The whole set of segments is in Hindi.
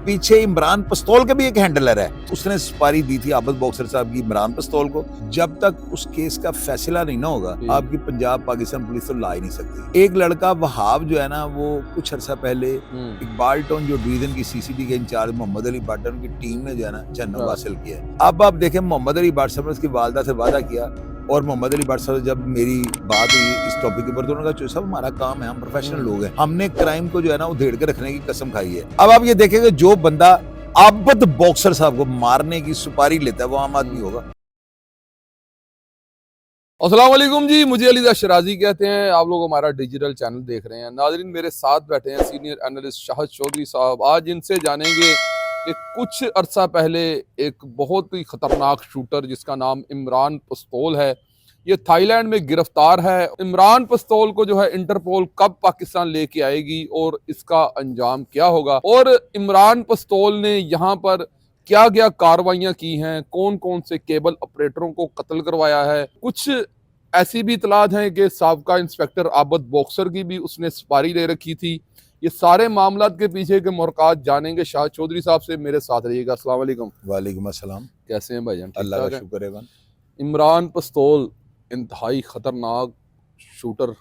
पीछे इमरान पस्तौल का भी एक हैंडलर है, उसने सुपारी दी थी आबद बॉक्सर साहब की इमरान पस्तौल को। जब तक उस केस का फैसला नहीं ना होगा, आपकी पंजाब पाकिस्तान पुलिस तो ला ही नहीं सकती। एक लड़का वहाब जो है ना, वो कुछ अर्सा पहले इकबाल टाउन जो डिवीजन की सीसीडी के इंचार्ज मोहम्मद अली भट्ट उनकी टीम ने जो है ना जन्नत हासिल किया है। अब आप देखें, मोहम्मद अली भट्ट साहब ने उसकी वालदा से वादा किया, और मोहम्मद अली भट्ट साहब जब मेरी बात हुई इस टॉपिक के ऊपर तो उन्होंने कहा, साहब हमारा काम है, हम प्रोफेशनल लोग हैं, हमने क्राइम को जो है ना उधेड़ के रखने की कसम खाई है। अब आप ये देखेंगे, जो बंदा आबद बॉक्सर साहब को मारने की सुपारी लेता है वो आम आदमी होगा। अस्सलाम वालेकुम जी, मुझे अलीदा शराजी कहते हैं। आप लोग हमारा डिजिटल चैनल देख रहे हैं। नाजरीन, मेरे साथ बैठे हैं सीनियर एनालिस्ट शाहिद चौधरी साहब। आज इनसे जानेंगे कि कुछ अरसा पहले एक बहुत ही खतरनाक शूटर जिसका नाम इमरान पस्तौल है, ये थाईलैंड में गिरफ्तार है। इमरान पस्तौल को जो है इंटरपोल कब पाकिस्तान लेके आएगी और इसका अंजाम क्या होगा, और इमरान पस्तौल ने यहाँ पर क्या क्या कार्रवाइयां की हैं, कौन कौन से केबल ऑपरेटरों को कत्ल करवाया है। कुछ ऐसी भी इतलात हैं कि साबका इंस्पेक्टर आबद बॉक्सर की भी उसने सुपारी ले रखी थी। ये सारे मामलात के पीछे के मुरकात जानेंगे शाहिद चौधरी साहब से। मेरे साथ रहिएगा। अस्सलाम वालेकुम। वालेकुम अस्सलाम। कैसे हैं भाईजान? अल्लाह का शुक्र है। इमरान पस्तौल इंतहाई खतरनाक शूटर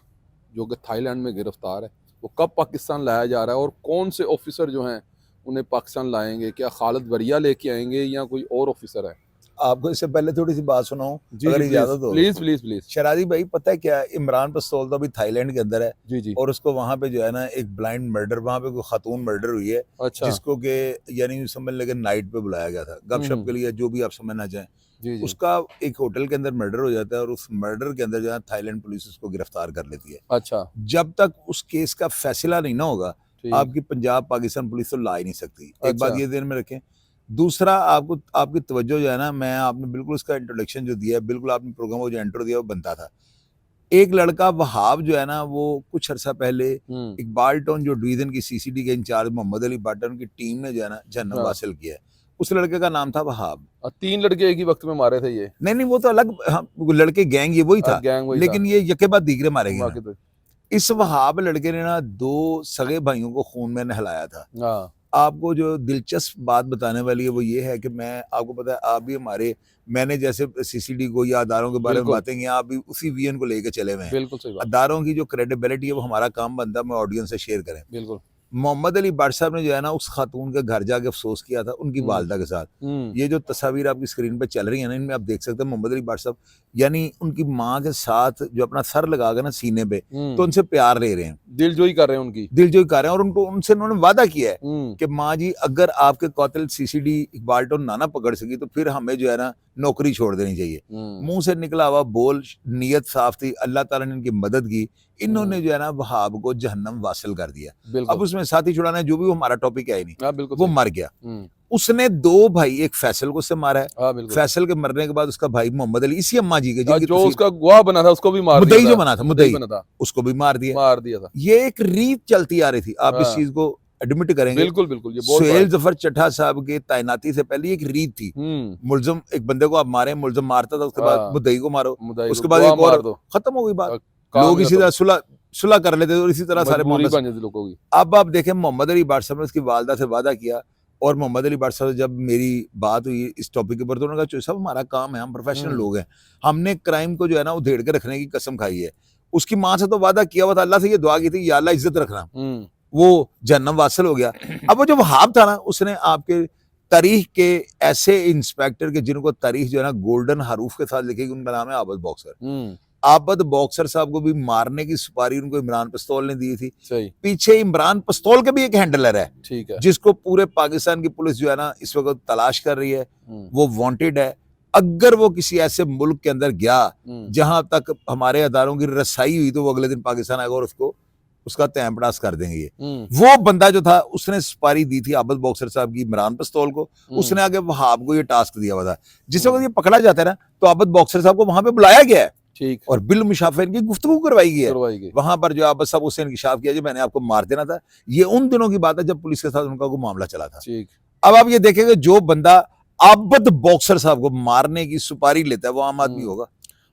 जो कि थाईलैंड में गिरफ्तार है, वो कब पाकिस्तान लाया जा रहा है और कौन से ऑफिसर जो हैं उन्हें पाकिस्तान लाएंगे? क्या खालिद वरिया लेके आएंगे या कोई और ऑफिसर है? आपको इससे पहले थोड़ी सी बात सुनाऊं, अगर इजाजत हो? Please please please. शराजी भाई, पता है क्या, इमरान पस्तौल तो अभी थाईलैंड के अंदर है जी जी। और उसको वहां पे जो है ना एक ब्लाइंड मर्डर, वहां पे कोई खातून मर्डर हुई है। अच्छा। जिसको के यानी समझ लेके नाइट पे बुलाया गया था गपशप के लिए, जो भी आप समझना चाहें। जी जी। उसका एक होटल के अंदर मर्डर हो जाता है और उस मर्डर के अंदर जो है थाईलैंड पुलिस उसको गिरफ्तार कर लेती है। अच्छा। जब तक उस केस का फैसला नहीं ना होगा, आपकी पंजाब पाकिस्तान पुलिस तो ला ही नहीं सकती। एक बात ये ध्यान में रखें। दूसरा, आपको आपकी तवज्जो जो है ना, मैं आपने बिल्कुल उसका इंट्रोडक्शन जो दिया है, बिल्कुल आपने प्रोग्राम को जो इंट्रो दिया वो बनता था। एक लड़का वहाब जो है ना, वो कुछ अर्सा पहले इकबाल टाउन जो डिवीजन की सीसीडी के इंचार्ज मोहम्मद अली भट्ट उनकी टीम ने जो है ना जन्नत हासिल किया है। उस लड़के का नाम था वहाब। 3 लड़के एक ही वक्त में मारे थे ये? नहीं, वो तो अलग, लड़के गैंग ये वही था, लेकिन ये यके बाद दीगरे मारे गए। इस वहाब लड़के ने ना 2 सगे भाइयों को खून में नहलाया था। आपको जो दिलचस्प बात बताने वाली है वो ये है कि मैं आपको पता है, आप भी हमारे, मैंने जैसे सीसीडी को या अदारों के बारे में बातें की, आप भी उसी विजन को लेकर चले हुए हैं। बिल्कुल सही बात। अदारों की जो क्रेडिबिलिटी है वो हमारा काम बनता है, मैं ऑडियंस से शेयर करें। बिल्कुल। मोहम्मद अली भट्ट साहब ने जो है ना उस खातून के घर जाके अफसोस किया था उनकी वालदा के साथ। ये जो तस्वीर आपकी स्क्रीन पे चल रही है ना, इनमें आप देख सकते हैं मोहम्मद अली भट्ट साहब यानी उनकी माँ के साथ जो अपना सर लगा के ना सीने पे, तो उनसे प्यार ले रहे हैं, दिलजोई कर रहे हैं, उनकी दिलजोई कर रहे हैं। और उनको उनसे उन्होंने वादा किया है कि माँ जी, अगर आपके कौतल सीसीडी इकबाल टाउन ना पकड़ सकी तो फिर हमें जो है ना नौकरी छोड़ देनी चाहिए। मुंह से निकला हुआ बोल, नीयत साफ थी, अल्लाह ताला ने इनकी मदद की, इन्होंने जो है ना वहाब को जहन्नम वासिल कर दिया। अब उसमें साथी छुड़ाना जो भी हमारा टॉपिक है ही नहीं, वो मर गया। उसने 2 भाई, एक फैसल को उससे मारा है। फैसल के मरने के बाद उसका भाई मोहम्मद अली, इसी अम्मा जी के जो उसका गवाह बना था उसको भी मार दिया, मुद्दई जो बना था, मुद्दई उसको भी मार दिया था। ये एक रीत चलती आ रही थी, आप इस चीज को एडमिट करेंगे। बिल्कुल बिल्कुल। ये सुहेल जफर चट्टा साहब के तैनाती से पहले एक रीत थी, मुलजम एक बंदे को आप मारे, मुलजम मारता था, उसके बाद मुद्दई को मारो, उसके बाद एक और, खत्म हो गई बात। लोग इसी तरह सुलह कर लेते और इसी तरह सारे लोगों की। अब आप देखें, मोहम्मद अली भट्ट साहब ने उसकी वालदा से वादा किया, और मोहम्मद अली भट्ट साहब जब मेरी बात हुई इस टॉपिक के ऊपर तो उन्होंने कहा, साहब हमारा काम है, हम प्रोफेशनल लोग हैं, हमने क्राइम को जो है ना उधेड़ के रखने की कसम खाई है। उसकी माँ से तो वादा किया हुआ था, अल्लाह से ये दुआ की थी, या अल्लाह इज्जत रखना, वो जन्नत वासिल हो गया। अब वो जो वहाब था ना, उसने आपके तारीख के ऐसे इंस्पेक्टर के जिनको तारीख जो है ना गोल्डन हरूफ के साथ लिखेगी, उनका नाम है आबद बॉक्सर। आबद बॉक्सर साहब को भी मारने की सुपारी उनको इमरान पस्तौल ने दी थी। सही। पीछे इमरान पस्तौल का भी एक हैंडलर है, ठीक है, जिसको पूरे पाकिस्तान की पुलिस जो है ना इस वक्त तलाश कर रही है। वो वांटेड है। अगर वो किसी ऐसे मुल्क के अंदर गया जहां तक हमारे अदारों की रसाई हुई, तो वो अगले दिन पाकिस्तान आएगा और उसको उसका तैमपड़ास कर देंगे। ये वो बंदा जो था, उसने सुपारी दी थी आबद बॉक्सर साहब की इमरान पस्तौल को। उसने आगे वहाब को ये टास्क दिया हुआ था। जिस वक्त ये पकड़ा जाता है ना, तो आबद बॉक्सर साहब को वहां पे बुलाया गया है, ठीक, और बिल मुशाफे इनकी गुफ्तगू करवाई गई है। वहां पर जो आबद साहब उससे इंकशाफ किया, जो मैंने आपको मार देना था। ये उन दिनों की बात है जब पुलिस के साथ उनका कोई मामला चला था। अब आप ये देखेंगे, जो बंदा आबद बॉक्सर साहब को मारने की सुपारी लेता है वो आम आदमी होगा।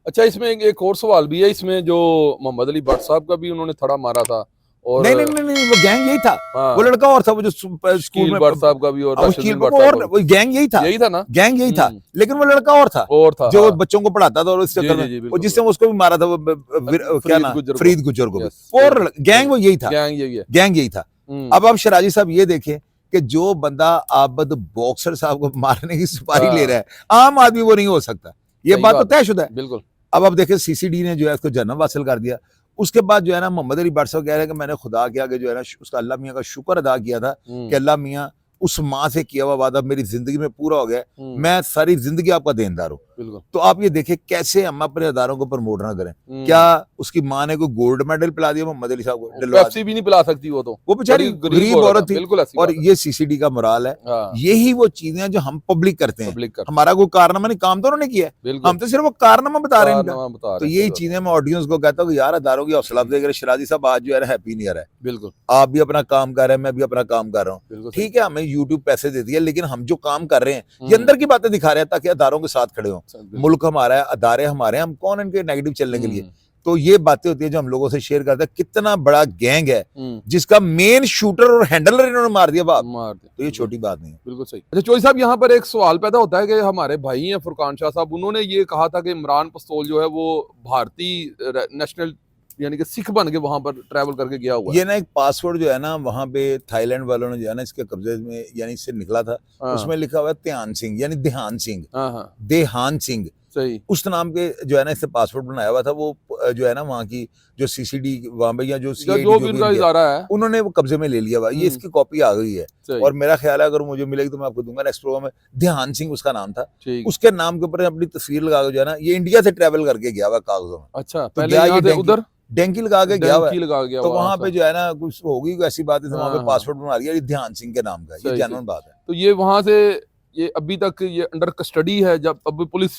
अच्छा, इसमें एक और सवाल भी है। इसमें जो मोहम्मद अली भट्ट साहब का भी उन्होंने थड़ा मारा था और नहीं नहीं नहीं नहीं, वो गैंग यही था। हाँ, वो लड़का और था, वो जो स्कूल में भट्ट साहब का भी और राशिद भट्ट और साहब का वो गैंग यही था, भी। यही था ना, गैंग यही था, लेकिन वो लड़का और था और था जो हाँ। बच्चों को पढ़ाता था, और इस जी, चक्कर जी, में जी, वो बिल्कुल, जिसने उसको भी मारा था, वो क्या ना फरीद गुज्जर को भी, और गैंग वो यही था, गैंग यही है। गैंग यही था। अब आप शराजी साहब ये देखें कि जो बंदा आबद बॉक्सर साहब को मारने की सुपारी ले रहा है, आम आदमी वो नहीं हो सकता, ये सही बात तो बात है, तयशुदा है। बिल्कुल। अब आप देखें सीसीडी ने जो है उसको जन्म हासिल कर दिया। उसके बाद जो है ना मोहम्मद अली भट्ट साहब कह रहे हैं कि मैंने खुदा के आगे जो है ना उसका अल्लाह मियाँ का शुक्र अदा किया था कि अल्लाह मियाँ उस माँ से किया हुआ वादा मेरी जिंदगी में पूरा हो गया, मैं सारी जिंदगी आपका देनदार हूँ। बिल्कुल। तो आप ये देखें कैसे हम अपने अदारों को प्रमोट ना करें। क्या उसकी माँ ने कोई गोल्ड मेडल पिला दिया मोहम्मद अली साहब को? पेप्सी भी नहीं पिला सकती वो, तो वो बेचारी गरीब औरत थी। बिल्कुल ऐसी और बात है। ये सीसीडी का मोराल है, हाँ, यही वो चीजें हैं जो हम पब्लिक करते हैं। पब्लिक कर हमारा कोई कारनामा नहीं, काम तो उन्होंने किया है, बिल्कुल, हम तो सिर्फ वो कारनामा बता रहे हैं इनका। कारनामा बता तो रहे हैं, यही सही बात चीजें मैं ऑडियंस को कहता हूँ कि यार अदारों की हौसला अफजाई करें। शराजी साहब आज जो है हैप्पी नहीं आ रहा है, है। बिल्कुल, आप भी अपना काम कर रहे हैं, मैं भी अपना काम कर रहा हूँ, बिल्कुल सही। ठीक है, हमें यूट्यूब पैसे देती है, लेकिन हम जो काम कर रहे हैं ये अंदर की बातें दिखा रहे हैं ताकि अदारों के साथ खड़े हों। बिल्कुल। मुल्क हमारा है, अदारे हमारे हैं, हम कौन इनके नेगेटिव चलने के लिए। हम्म, तो ये बातें होती है जो हम लोगों से शेयर करते हैं, कितना बड़ा गैंग है हम्म, जिसका मेन शूटर और हैंडलर इन्होंने मार दिया बाप। मार दिया। तो ये छोटी बात नहीं है। बिल्कुल सही। अच्छा चौधरी साहब, यहाँ पर एक सवाल पैदा होता है कि हमारे भाई हैं फुरकान शाह साहब, उन्होंने ये कहा था कि इमरान पस्तोल जो है वो भारतीय नेशनल यानी कि सिख बन के वहां पर ट्रैवल करके गया हुआ है। ये ना एक पासवर्ड जो है ना वहां पे थाईलैंड वालों ने जो है ना इसके कब्जे में यानी इससे निकला था, हाँ, उसमें लिखा हुआ है ध्यान सिंह यानी देहान सिंह, हाँ, हाँ, देहान सिंह, सही। उस नाम के जो है ना इससे पासवर्ड बनाया हुआ था। वो जो है ना वहाँ की जो सीसीडी वहाँ पे या जो जो CID भी उनका इदारा है उन्होंने वो कब्जे में ले लिया हुआ। ये इसकी कॉपी आ गई है, सही। और मेरा ख्याल है अगर मुझे मिलेगी तो मैं आपको दूंगा नेक्स्ट प्रोग्राम में। ध्यान सिंह उसका नाम था, ठीक। उसके नाम के ऊपर अपनी तस्वीर लगा के जो है ना ये इंडिया से ट्रेवल करके गया हुआ कागजों में। अच्छा, तो पहले गया यहाँ ये से उधर डेंकी लगा के गया हुआ है। डंकी लगा गया तो हुआ, वहां अच्छा। पे जो है ना कुछ होगी कोई ऐसी बात है, वहां हाँ, पे पासवर्ड बना लिया, ये ध्यान सिंह के नाम का, ये सही, जेन्युइन बात है। तो ये वहां से ये अभी तक ये अंडर कस्टडी है। जब अब पुलिस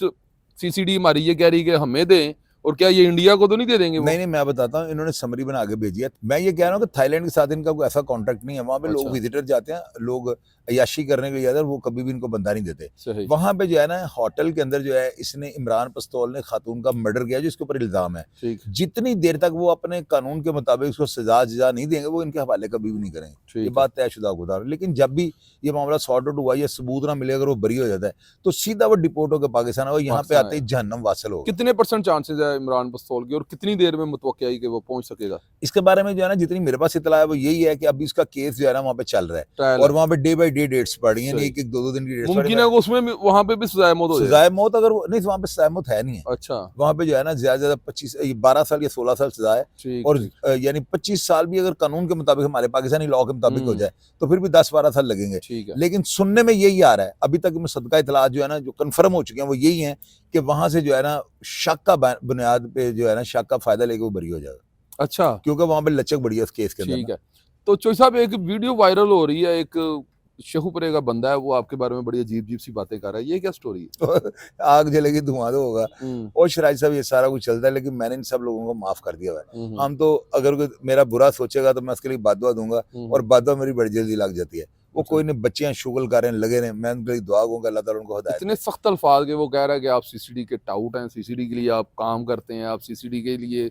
सीसीडी हमारी ये कह रही है कि हमें दें, और क्या ये इंडिया को तो नहीं दे देंगे वो? नहीं नहीं, मैं बताता हूँ, इन्होंने समरी बना के भेजी है। मैं ये कह रहा हूँ कि थाईलैंड के साथ इनका कोई ऐसा कॉन्ट्रैक्ट नहीं है। वहां पे लोग अच्छा। विजिटर जाते हैं, लोग अय्याशी करने के लिए जाते हैं, वो कभी भी इनको बंदा नहीं देते। सही। वहां पे जो है ना होटल के अंदर जो है इसने इमरान पस्तौल ने खातून का मर्डर किया जिसके ऊपर इल्जाम है। ठीक, जितनी देर तक वो अपने कानून के मुताबिक उसको सजा नहीं देंगे, वो इनके हवाले कभी भी नहीं करेंगे। ये बात तयशुदा गुज़ार। लेकिन जब भी ये मामला सॉर्ट आउट हुआ या सबूत ना मिले, अगर वो बरी हो जाता है तो सीधा वो डिपोर्ट होकर पाकिस्तान और यहाँ पे आते ही जहन्नम वासल होगा। कितने % चांसेस है इमरान पस्तौल की, और कितनी देर में मुतवक्किया है कि वो पहुंच सकेगा? इसके बारे में जो है ना जितनी मेरे पास इतला है वो यही है कि अभी इसका केस जो है ना वहाँ पे चल रहा है, ट्रायल और वहाँ पे डे बाई डे डेट्स पड़ रही हैं, सही। एक एक दो दिन की डेट्स मुमकिन है कि उसमें भी वहां पे भी सजाए मौत हो जाए। सजाए मौत अगर नहीं, वहाँ पे सजाए मौत है नहीं है। अच्छा, वहाँ पे जो है ना ज्यादा ज्यादा 12 साल या 16 साल सजा है, ठीक, और ठीक, यानी 25 साल भी अगर कानून के मुताबिक हमारे पाकिस्तानी लॉ के मुताबिक हो जाए तो फिर भी 10-12 साल लगेंगे। ठीक है। लेकिन सुनने में यही आ रहा है अभी तक मुसद्दका इतलात जो है ना जो कंफर्म हो चुके हैं वो यही है कि वहां से जो है ना शक का बुनियाद पे जो है ना शक का फायदा लेके वो बरी हो जाएगा, अच्छा, क्योंकि वहां पे लचक बड़ी है इस केस के अंदर। ठीक है। तो चौधरी साहब, एक वीडियो वायरल हो रही है, एक शेखुपुरे का बंदा है, वो आपके बारे में बड़ी अजीब सी बातें कर रहा है, ये क्या स्टोरी है? आग जलेगी धुआं तो होगा। और शराज साहब ये सारा कुछ चलता है, लेकिन मैंने इन सब लोगों को माफ कर दिया हुआ है। हम तो अगर कोई मेरा बुरा सोचेगा तो मैं उसके लिए बददुआ दूंगा, और बददुआ मेरी बड़ी जल्दी लग जाती है। वो कोई नहीं, बच्चियां शुगल कर रहे हैं, लगे रहे, मैं उनके लिए दुआ करूंगा अल्लाह ताला उनको हिदायत। इतने सख्त अल्फाज के वो कह रहा है कि आप सीसीडी के टाउट हैं, सीसीडी के लिए आप काम करते हैं, आप सीसीडी के लिए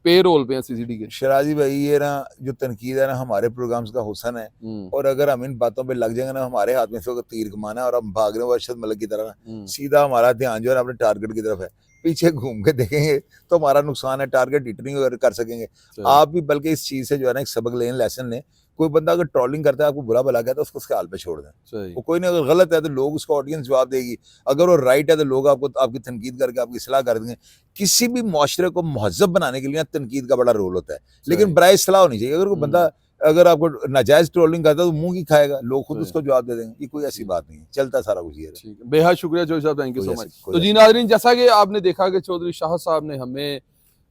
पे रोल पे हैं सीसीडी के। शराजी भाई ये ना जो तनकीद है ना हमारे प्रोग्राम्स का हुसन है, और अगर हम इन बातों पे लग जाएंगे ना, हमारे हाथ में से तीर कमाना है और हम भाग रहे हैं अरशद मलिक की तरह ना, सीधा हमारा ध्यान जो है अपने टारगेट की तरफ है। पीछे घूम के देखेंगे तो हमारा नुकसान है, टारगेट हिट नहीं कर सकेंगे। आप भी बल्कि इस चीज से जो है ना एक सबक लें, लेसन लें। कोई बंदा अगर ट्रोलिंग करता है, आपको बुरा भला कहता है, उसको उसके हाल पे छोड़ दें। वो कोई नहीं, अगर गलत है तो लोग उसको ऑडियंस जवाब देगी, अगर वो राइट है तो लोग आपको आपकी तनकीद करके आपकी इस्लाह कर देंगे। किसी भी मुआशरे को महजब बनाने के लिए तनकीद का बड़ा रोल होता है, लेकिन बराए इस्लाह होनी चाहिए। अगर कोई बंदा अगर आपको नाजायज ट्रोलिंग करता है तो मुंह की खाएगा, लोग खुद उसको जवाब दे देंगे। ये कोई ऐसी बात नहीं है, चलता सारा कुछ ये है। बेहद शुक्रिया चौधरी साहब, थैंक यू सो मच। तो जी नाज़रीन, जैसा कि आपने देखा कि चौधरी शाह साहब ने हमें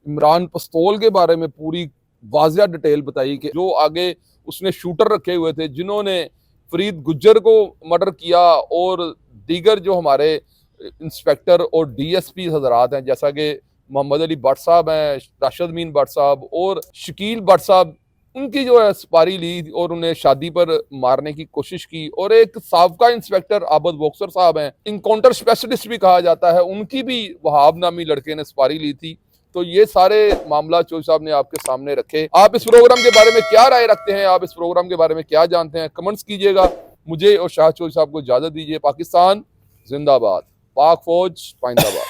इमरान पस्तौल के बारे में पूरी वाज़िया डिटेल बताई कि जो आगे उसने शूटर रखे हुए थे जिन्होंने फरीद गुज्जर को मर्डर किया, और दीगर जो हमारे इंस्पेक्टर और DSP हजरात हैं, जैसा कि मोहम्मद अली भट्ट साहब हैं, राशिद मीन भट्ट साहब और शकील भट्ट साहब, उनकी जो है सुपारी ली और उन्हें शादी पर मारने की कोशिश की। और एक साबका इंस्पेक्टर आबद बॉक्सर साहब हैं, इनकाउंटर स्पेशलिस्ट भी कहा जाता है, उनकी भी वहाब नामी लड़के ने सुपारी ली थी। तो ये सारे मामला चौधरी साहब ने आपके सामने रखे। आप इस प्रोग्राम के बारे में क्या राय रखते हैं, आप इस प्रोग्राम के बारे में क्या जानते हैं, कमेंट्स कीजिएगा। मुझे और शाह चौधरी साहब को इजाजत दीजिए। पाकिस्तान जिंदाबाद, पाक फौज पाइंदाबाद।